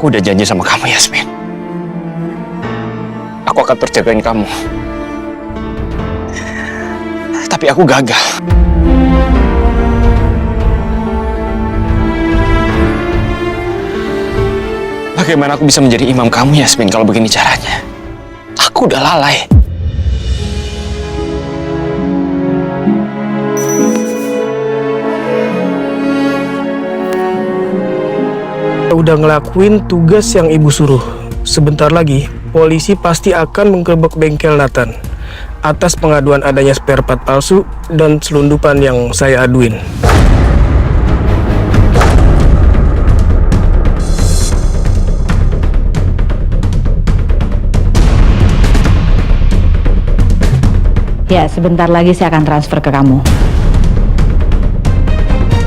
Aku udah janji sama kamu, Yasmin. Aku akan terus jagain kamu. Tapi aku gagal. Bagaimana aku bisa menjadi imam kamu, Yasmin, kalau begini caranya? Aku udah lalai. Udah ngelakuin tugas yang ibu suruh. Sebentar lagi, polisi pasti akan menggerebek bengkel Nathan atas pengaduan adanya spare part palsu dan selundupan yang saya aduin. Ya, sebentar lagi saya akan transfer ke kamu.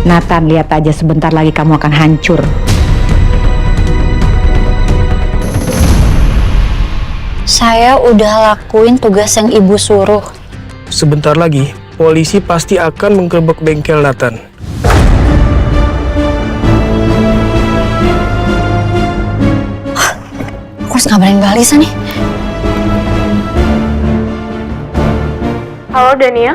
Nathan, lihat aja sebentar lagi kamu akan hancur. Saya udah lakuin tugas yang ibu suruh. Sebentar lagi, polisi pasti akan menggerebek bengkel Nathan. Aku harus ngabarin Mbak Alisa nih. Halo Dania?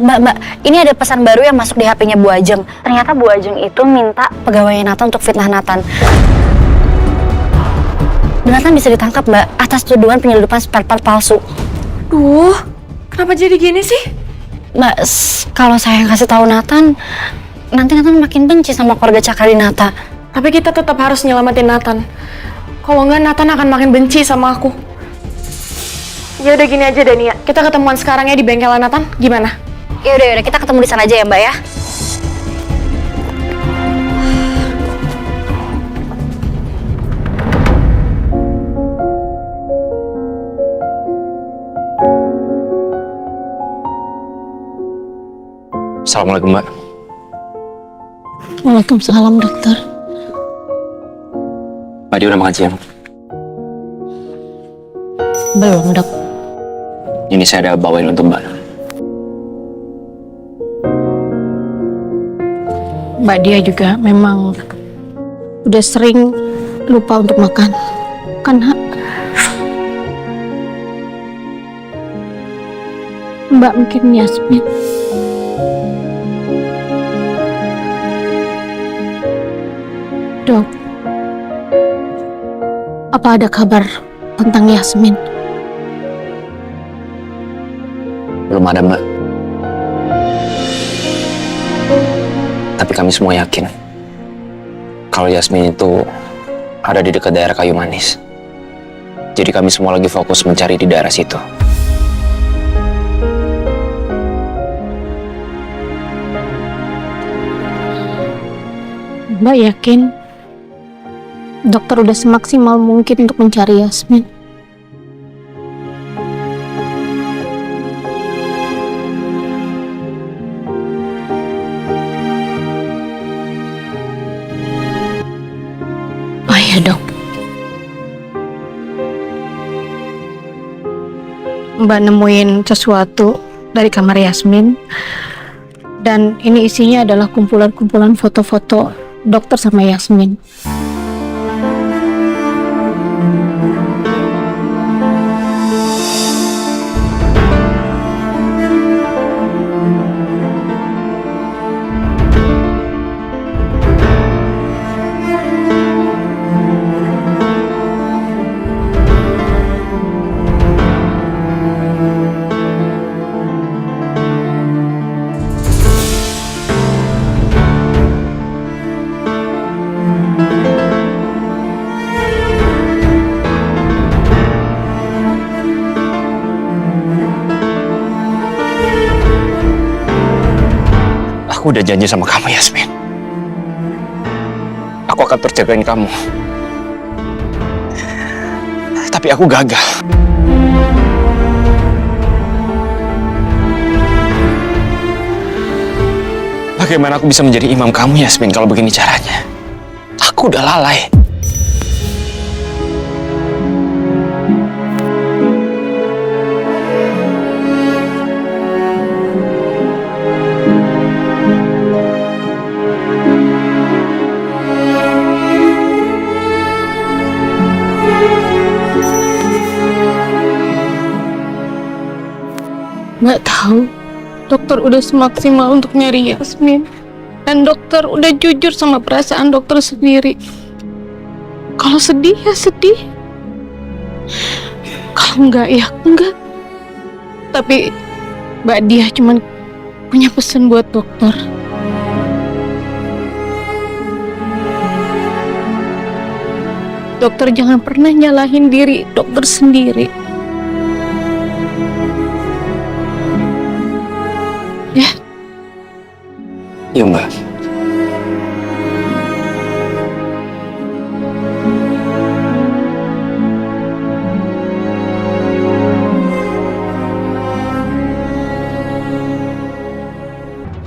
Mbak, ini ada pesan baru yang masuk di HP-nya Bu Ajeng. Ternyata Bu Ajeng itu minta pegawainya Nathan untuk fitnah Nathan. Dan Nathan bisa ditangkap, Mbak, atas tuduhan penyelundupan spare part palsu. Duh, kenapa jadi gini sih? Mbak, kalau saya kasih tahu Nathan, nanti Nathan makin benci sama keluarga Cakradinata. Tapi kita tetap harus nyelamatin Nathan. Kalau enggak, Nathan akan makin benci sama aku. Ya udah gini aja Dania, kita ketemuan sekarang ya di bengkel Nathan, gimana? Ya udah, kita ketemu di sana aja ya, Mbak ya. Assalamualaikum, Mbak. Waalaikumsalam, dokter. Mbak, dia udah makan siang? Belum, dok. Ini saya ada bawain untuk Mbak. Mbak Dia juga memang udah sering lupa untuk makan, kan Hak? Mbak mungkin Yasmin. Dok, apa ada kabar tentang Yasmin? Belum ada, Mbak. Tapi kami semua yakin kalau Yasmin itu ada di dekat daerah Kayu Manis. Jadi kami semua lagi fokus mencari di daerah situ. Mbak yakin dokter udah semaksimal mungkin untuk mencari Yasmin? Oh iya dok, Mbak nemuin sesuatu dari kamar Yasmin dan ini isinya adalah kumpulan-kumpulan foto-foto dokter sama Yasmin. Aku udah janji sama kamu, Yasmin. Aku akan terus jagain kamu. Tapi aku gagal. Bagaimana aku bisa menjadi imam kamu, Yasmin, kalau begini caranya? Aku udah lalai. Nggak tahu, dokter udah semaksimal untuk nyari Yasmin. Dan dokter udah jujur sama perasaan dokter sendiri. Kalau sedih ya sedih. Kalau enggak ya enggak. Tapi Mbak Dia cuman punya pesan buat dokter. Dokter jangan pernah nyalahin diri dokter sendiri. Ya. Iya, Mbak.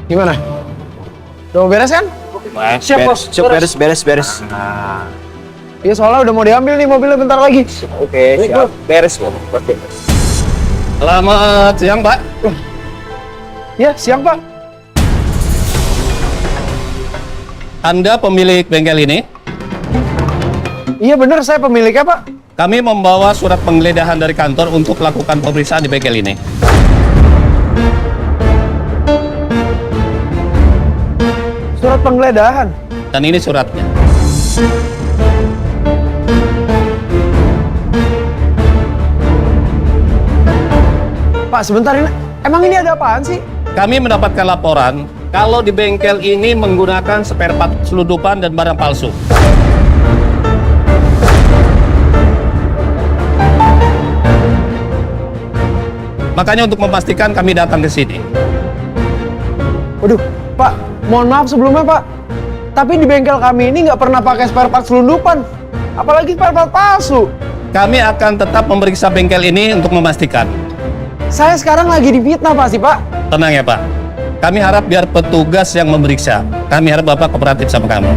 Gimana? Udah mau beres kan? Siap, Bos. Siap, beres. Iya, soalnya udah mau diambil nih mobilnya bentar lagi. Oke, siap. Beres, Bos. Selamat siang, Pak. Iya, siang Pak. Anda pemilik bengkel ini? Iya bener, saya pemiliknya Pak. Kami membawa surat penggeledahan dari kantor untuk melakukan pemeriksaan di bengkel ini. Surat penggeledahan? Dan ini suratnya. Pak, sebentar ini. Emang ini ada apaan sih? Kami mendapatkan laporan kalau di bengkel ini menggunakan spare part selundupan dan barang palsu. Makanya untuk memastikan kami datang ke sini. Waduh, Pak, mohon maaf sebelumnya Pak. Tapi di bengkel kami ini nggak pernah pakai spare part selundupan. Apalagi spare part palsu. Kami akan tetap memeriksa bengkel ini untuk memastikan. Saya sekarang lagi difitnah Pak sih Pak. Tenang ya Pak. Kami harap biar petugas yang memeriksa. Kami harap Bapak kooperatif sama kamu.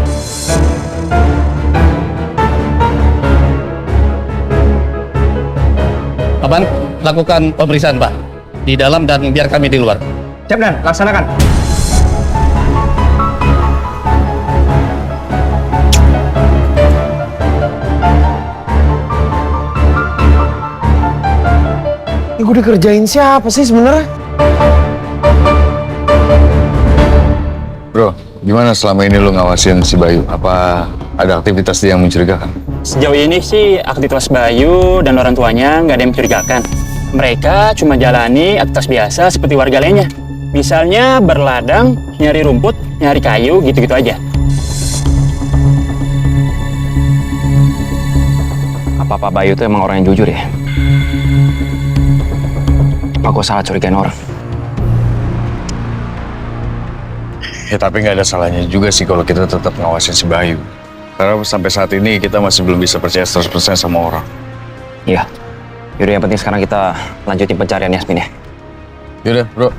Apaan? Lakukan pemeriksaan Pak. Di dalam dan biar kami di luar. Siap Dan, laksanakan. Ini gue dikerjain siapa sih sebenarnya? Bro, gimana selama ini lu ngawasin si Bayu? Apa ada aktivitas dia yang mencurigakan? Sejauh ini sih aktivitas Bayu dan orang tuanya nggak ada yang mencurigakan. Mereka cuma jalani aktivitas biasa seperti warga lainnya. Misalnya berladang, nyari rumput, nyari kayu, gitu-gitu aja. Apa Pak Bayu tuh emang orang yang jujur ya? Apa gue salah curigain orang? Ya tapi nggak ada salahnya juga sih kalau kita tetap ngawasin si Bayu. Karena sampai saat ini kita masih belum bisa percaya 100% sama orang. Iya. Yaudah yang penting sekarang kita lanjutin pencarian Yasmin ya. Yaudah bro,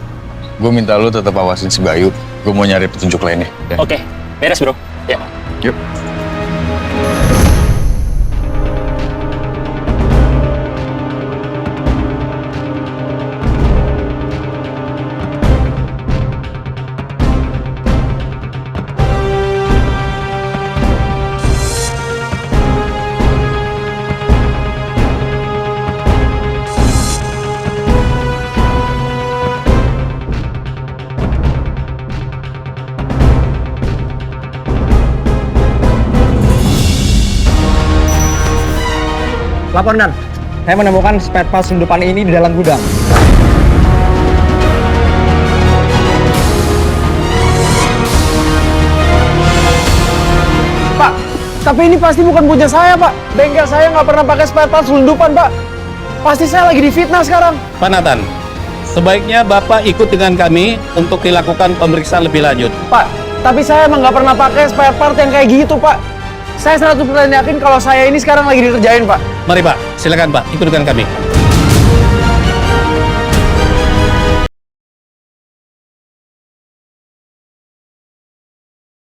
gue minta lu tetap awasin si Bayu. Gue mau nyari petunjuk lainnya. Ya. Oke, beres bro. Ya. Yuk. Lapor Dan, saya menemukan spare part selundupan ini di dalam gudang. Pak, tapi ini pasti bukan punya saya Pak. Bengkel saya nggak pernah pakai spare part selundupan Pak. Pasti saya lagi difitnah sekarang. Pak Nathan, sebaiknya Bapak ikut dengan kami untuk dilakukan pemeriksaan lebih lanjut. Pak, tapi saya emang nggak pernah pakai spare part yang kayak gitu Pak. Saya 100% yakin kalau saya ini sekarang lagi dikerjain Pak. Mari Pak, silakan Pak, ikut dengan kami.